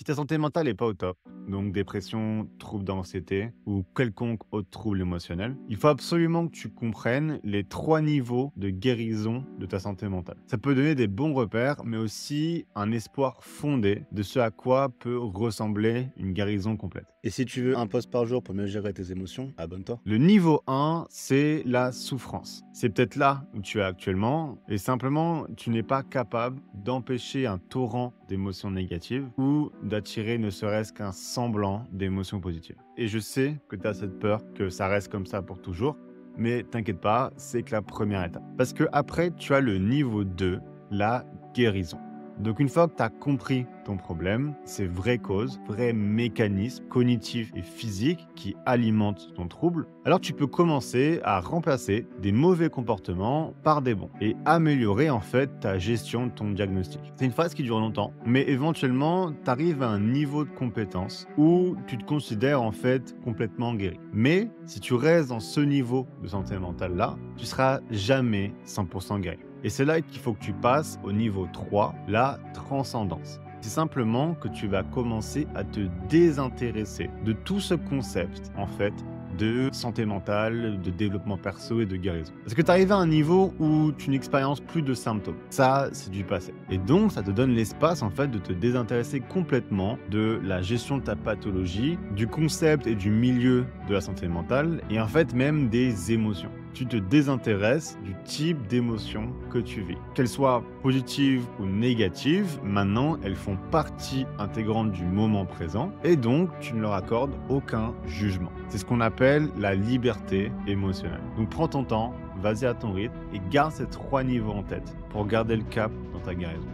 Si ta santé mentale n'est pas au top, donc dépression, trouble d'anxiété ou quelconque autre trouble émotionnel, il faut absolument que tu comprennes les 3 niveaux de guérison de ta santé mentale. Ça peut donner des bons repères, mais aussi un espoir fondé de ce à quoi peut ressembler une guérison complète. Et si tu veux un post par jour pour mieux gérer tes émotions, abonne-toi. Le niveau 1, c'est la souffrance. C'est peut-être là où tu es actuellement et simplement tu n'es pas capable d'empêcher un torrent d'émotions négatives ou d'attirer ne serait-ce qu'un semblant d'émotions positives. Et je sais que tu as cette peur que ça reste comme ça pour toujours, mais t'inquiète pas, c'est que la première étape. Parce que après, tu as le niveau 2, la guérison. Donc une fois que tu as compris ton problème, ses vraies causes, vrais mécanismes cognitifs et physiques qui alimentent ton trouble, alors tu peux commencer à remplacer des mauvais comportements par des bons et améliorer en fait ta gestion de ton diagnostic. C'est une phase qui dure longtemps, mais éventuellement tu arrives à un niveau de compétence où tu te considères en fait complètement guéri. Mais si tu restes dans ce niveau de santé mentale là, tu seras jamais 100% guéri. Et c'est là qu'il faut que tu passes au niveau 3, la transcendance. C'est simplement que tu vas commencer à te désintéresser de tout ce concept, en fait, de santé mentale, de développement perso et de guérison. Parce que tu arrives à un niveau où tu n'expériences plus de symptômes. Ça, c'est du passé. Et donc, ça te donne l'espace, en fait, de te désintéresser complètement de la gestion de ta pathologie, du concept et du milieu de la santé mentale, et en fait, même des émotions. Tu te désintéresses du type d'émotion que tu vis. Qu'elles soient positives ou négatives, maintenant elles font partie intégrante du moment présent et donc tu ne leur accordes aucun jugement. C'est ce qu'on appelle la liberté émotionnelle. Donc prends ton temps, vas-y à ton rythme et garde ces 3 niveaux en tête pour garder le cap dans ta guérison.